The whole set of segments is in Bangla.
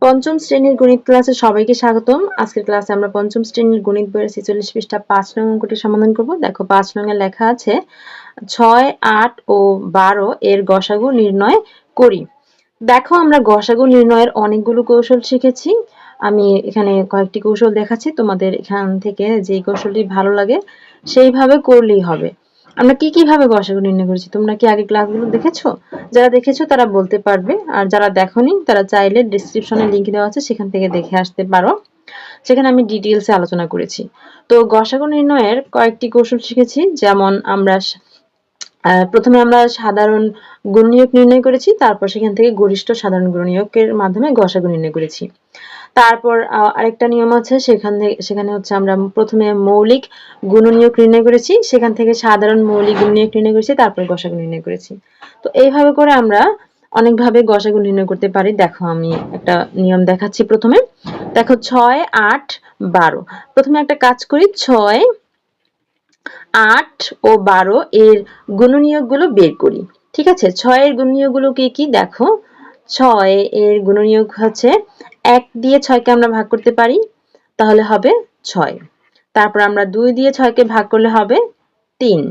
পঞ্চম শ্রেণীর গণিত ক্লাসে সবাইকে স্বাগতম। আজকের ক্লাসে আমরা পঞ্চম শ্রেণীর গণিত বইয়ের ৪৬ পৃষ্ঠা ৫ নং অঙ্কটি সমাধান করব। দেখো ৫ নং এ লেখা আছে ৬, ৮ ও ১২ এর গসাগু নির্ণয় করি। দেখো আমরা গসাগু নির্ণয়ের অনেকগুলো কৌশল শিখেছি। আমি এখানে কয়েকটি কৌশল দেখাচ্ছি, তোমাদের এখান থেকে যে কৌশলটি ভালো লাগে সেইভাবে করলেই হবে। আমরা কিভাবে গসাগু নির্ণয় করেছি তোমরা কি আগে ক্লাসগুলো দেখেছো? যারা দেখেছো তারা বলতে পারবে, আর যারা দেখোনি তারা চাইলে ডেসক্রিপশনে লিংক দেওয়া আছে, সেখান থেকে দেখে আসতে পারো। সেখানে আমি ডিটেইলসে আলোচনা করেছি। তো গসাগু নির্ণয়ের কয়েকটি কৌশল শিখেছি, যেমন আমরা প্রথমে আমরা সাধারণ গুণনীয়ক নির্ণয় করেছি, তারপর সেখান থেকে গরিষ্ঠ সাধারণ গুণনীয়কের মাধ্যমে গসাগু নির্ণয় করেছি। তারপর আরেকটা নিয়ম আছে, সেখানে হচ্ছে আমরা প্রথমে মৌলিক গুণনীয়ক নির্ণয় করেছি, সেখান থেকে সাধারণ মৌলিক গুণনীয়ক নির্ণয় করেছি, তারপর গসাগু নির্ণয় করেছি। তো এইভাবে করে আমরা অনেকভাবে গসাগু নির্ণয় করতে পারি। দেখো আমি একটা নিয়ম দেখাচ্ছি। প্রথমে দেখো ৬, ৮, ১২। প্রথমে একটা কাজ করি, ৬, ৮ ও ১২ এর গুণনীয়কগুলো বের করি। ঠিক আছে, ৬ এর গুণনীয়কগুলো কি কি দেখো। ৬ এর গুণনীয়ক হচ্ছে ১ দিয়ে ৬ কে আমরা ভাগ করতে পারি, তাহলে হবে ৬। তারপর আমরা ২ দিয়ে ৬ কে ভাগ করলে হবে ৩,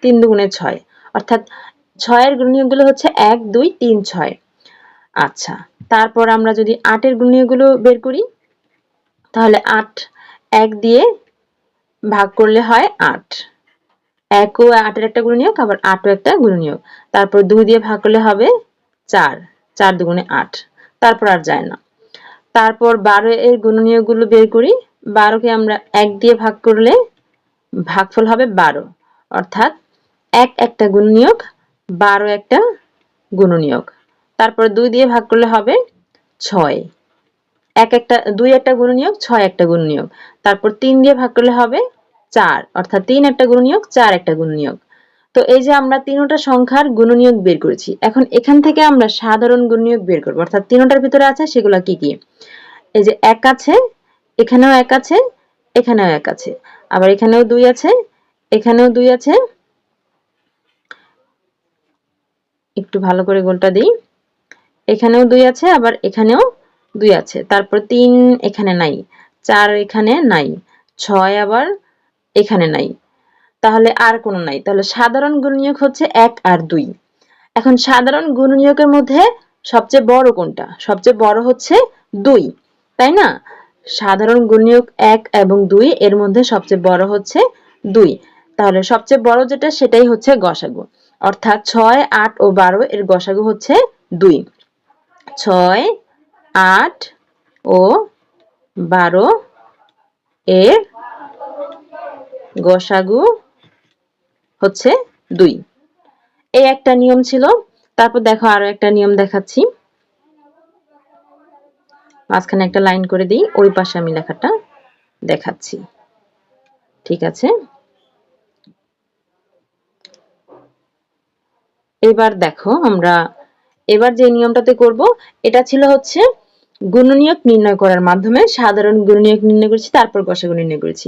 ৩ দুগুণে ৬, অর্থাৎ ৬ এর গুণনীয়কগুলো হচ্ছে ১, ২, ৩, ৬। আচ্ছা, তারপর আমরা যদি ৮ এর গুণনীয়কগুলো বের করি, তাহলে ৮ ১ দিয়ে ভাগ করলে হয় ৮, ১ ও ৮ এর একটা গুণনীয়ক, আবার ৮ ও একটা গুণনীয়ক। তারপর ২ দিয়ে ভাগ করলে হবে ৪, ৪ দুগুণে ৮। তারপর আর যায় না। তারপর ১২ এর গুণনীয়কগুলো বের করি। ১২ কে আমরা ১ দিয়ে ভাগ করলে ভাগফল হবে ১২, অর্থাৎ ১ একটা গুণনীয়ক, ১২ একটা গুণনীয়ক। তারপর ২ দিয়ে ভাগ করলে হবে ৬, ২ একটা গুণনীয়ক, ৬ একটা গুণনীয়ক। তারপর ৩ দিয়ে ভাগ করলে হবে ৪, অর্থাৎ ৩ একটা গুণনীয়ক, ৪ একটা গুণনীয়ক। তো এই যে আমরা তিনটা সংখ্যার গুণনীয়ক বের করেছি। এখন এখান থেকে আমরা সাধারণ গুণনীয়ক বের করব, অর্থাৎ তিনটার ভিতরে আছে সেগুলো কি কি। এই যে ১ আছে, এখানেও ১ আছে, এখানেও ১ আছে, আবার এখানেও ২ আছে, এখানেও ২ আছে। একটু ভালো করে গোলটা দিই। এখানেও ২ আছে, আবার এখানেও ২ আছে। তারপর ৩ এখানে নাই, ৪ এখানে নাই, ৬ আবার এখানে নাই, তাহলে আর কোনো নাই। তাহলে সাধারণ গুণনীয়ক হচ্ছে ১ আর ২। এখন সাধারণ গুণনীয়কের মধ্যে সবচেয়ে বড় কোনটা? সবচেয়ে বড় হচ্ছে ২, তাই না? সাধারণ গুণনীয়ক ১ এবং ২ এর মধ্যে সবচেয়ে বড় হচ্ছে ২। তাহলে সবচেয়ে বড় যেটা সেটাই হচ্ছে গসাগু, অর্থাৎ ৬, ৮ ও ১২ এর গসাগু হচ্ছে ২। ৬, ৮ ও ১২ এর গসাগু হচ্ছে ২। এই একটা নিয়ম ছিল। তারপর দেখো আরো একটা নিয়ম দেখাচ্ছি। মাঝখানে একটা লাইন করে দিই, ওই পাশে আমি লেখাটা দেখাচ্ছি। ঠিক আছে, এবার দেখো আমরা এবার যে নিয়মটাতে করব, এটা ছিল হচ্ছে গুণনীয়ক নির্ণয় করার মাধ্যমে সাধারণ গুণনীয়ক নির্ণয় করেছি, তারপর গসাগু নির্ণয় করেছি।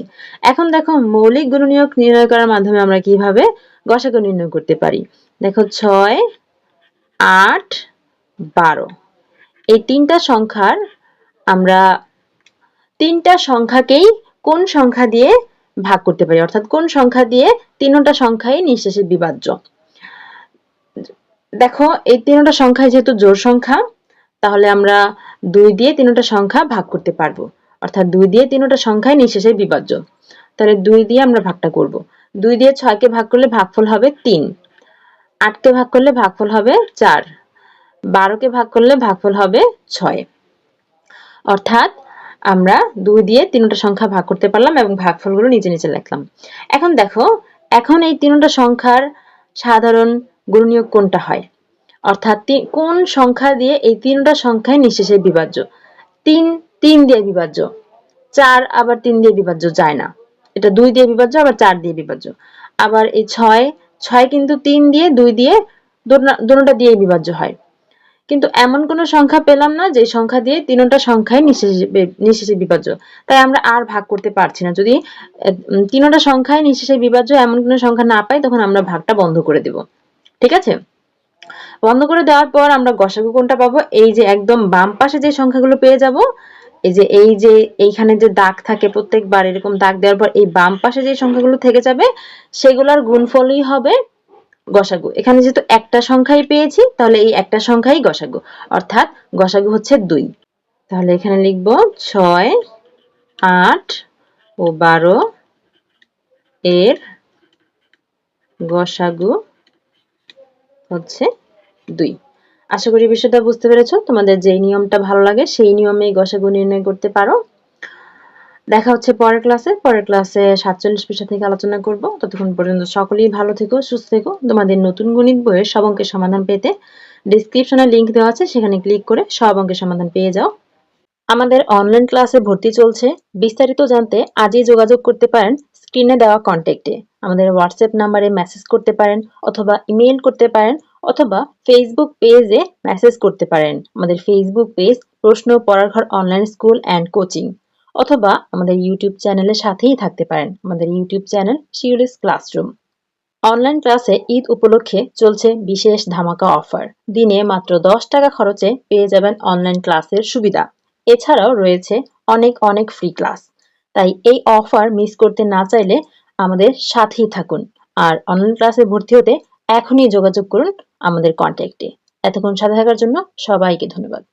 এখন দেখো মৌলিক গুণনীয়ক নির্ণয় করার মাধ্যমে আমরা কিভাবে গসাগু নির্ণয় করতে পারি। দেখো ৬, ৮, ১২ এই তিনটা সংখ্যার আমরা তিনটা সংখ্যাকেই কোন সংখ্যা দিয়ে ভাগ করতে পারি, অর্থাৎ কোন সংখ্যা দিয়ে তিনটা সংখ্যাই নিঃশেষে বিভাজ্য। দেখো এই তিনটা সংখ্যা যেহেতু জোড় সংখ্যা, তাহলে আমরা ২ দিয়ে তিনটা সংখ্যা ভাগ করতে পারবো, অর্থাৎ ২ দিয়ে তিনটা সংখ্যাই নিঃশেষে বিভাজ্য। তাহলে ২ দিয়ে আমরা ভাগটা করব। ২ দিয়ে ৬ কে ভাগ করলে ভাগফল হবে ৩, ৮ কে ভাগ করলে ভাগফল হবে ৪, ১২ কে ভাগ করলে ভাগফল হবে ৬। অর্থাৎ আমরা ২ দিয়ে তিনটা সংখ্যা ভাগ করতে পারলাম এবং ভাগফলগুলো নিচে নিচে লিখলাম। এখন দেখো, এখন এই তিনটা সংখ্যার সাধারণ গুণনীয়ক কোনটা হয়, অর্থাৎ কোন সংখ্যা দিয়ে এই তিনটা সংখ্যায় নিঃশেষে বিভাজ্য। ৩ ৩ দিয়ে বিভাজ্য, ৪ আবার ৩ দিয়ে বিভাজ্য যায় না, এটা ২ দিয়ে বিভাজ্য, আবার ৪ দিয়ে বিভাজ্য। আবার এই ৬, ৬ কিন্তু ৩ দিয়ে ২ দিয়ে দুটোটা দিয়ে বিভাজ্য হয়। কিন্তু এমন কোন সংখ্যা পেলাম না যে সংখ্যা দিয়ে তিনটা সংখ্যাই নিঃশেষে বিভাজ্য, তাই আমরা আর ভাগ করতে পারছি না। যদি তিনটা সংখ্যায় নিঃশেষে বিভাজ্য এমন কোন সংখ্যা না পাই, তখন আমরা ভাগটা বন্ধ করে দেব। ঠিক আছে, বন্ধ করে দেওয়ার পর আমরা গসাগু কোনটা পাবো? এই যে একদম বাম পাশে যে সংখ্যাগুলো পেয়ে যাব, এই যে এইখানে যে দাগ থাকে প্রত্যেকবার এরকম দাগ দেওয়ার পর এই বাম পাশে যে সংখ্যাগুলো থেকে যাবে সেগুলোর গুণফলই হবে গসাগু। এখানে যেহেতু একটা সংখ্যাই পেয়েছি তাহলে এই একটা সংখ্যাই গসাগু, অর্থাৎ গসাগু হচ্ছে 2। তাহলে এখানে লিখব 6, 8 ও 12 এর গসাগু হচ্ছে 2। আশা করি বিষয়টা বুঝতে পেরেছো। তোমাদের যেই নিয়মটা ভালো লাগে সেই নিয়মেই গসাগু নির্ণয় করতে পারো। দেখা হচ্ছে পরের ক্লাসে। পরের ক্লাসে 47 পৃষ্ঠা থেকে আলোচনা করব। ততক্ষণ পর্যন্ত সকলেই ভালো থেকো, সুস্থ থেকো। তোমাদের নতুন গণিত বইয়ের সব অঙ্কের সমাধান পেতে ডেসক্রিপশনে লিংক দেওয়া আছে, সেখানে ক্লিক করে সব অঙ্কের সমাধান পেয়ে যাও। আমাদের অনলাইন ক্লাসে ভর্তি চলছে। বিস্তারিত জানতে আজই যোগাযোগ করতে পারেন স্ক্রিনে দেওয়া কন্ট্যাক্টে। আমাদের হোয়াটসঅ্যাপ নাম্বারে মেসেজ করতে পারেন অথবা ইমেইল করতে পারেন অথবা ফেসবুক পেজে মেসেজ করতে পারেন। আমাদের ফেসবুক পেজ প্রশ্ন পড়ার ঘর অনলাইন স্কুল অ্যান্ড কোচিং, অথবা আমাদের ইউটিউব চ্যানেলের সাথেই থাকতে পারেন। আমাদের YouTube channel Shiuli's classroom. Online ক্লাসে ঈদ উপলক্ষে চলছে বিশেষ ধামাকা অফার। দিনে মাত্র 10 টাকা খরচে পেয়ে যাবেন অনলাইন ক্লাসের সুবিধা। এছাড়াও রয়েছে অনেক অনেক ফ্রি ক্লাস। তাই এই অফার মিস করতে না চাইলে আমাদের সাথেই থাকুন। আর অনলাইন ক্লাসে ভর্তি হতে এখনই যোগাযোগ করুন আমাদের কন্ট্যাক্টে। এতক্ষণ সাথে থাকার জন্য সবাইকে ধন্যবাদ।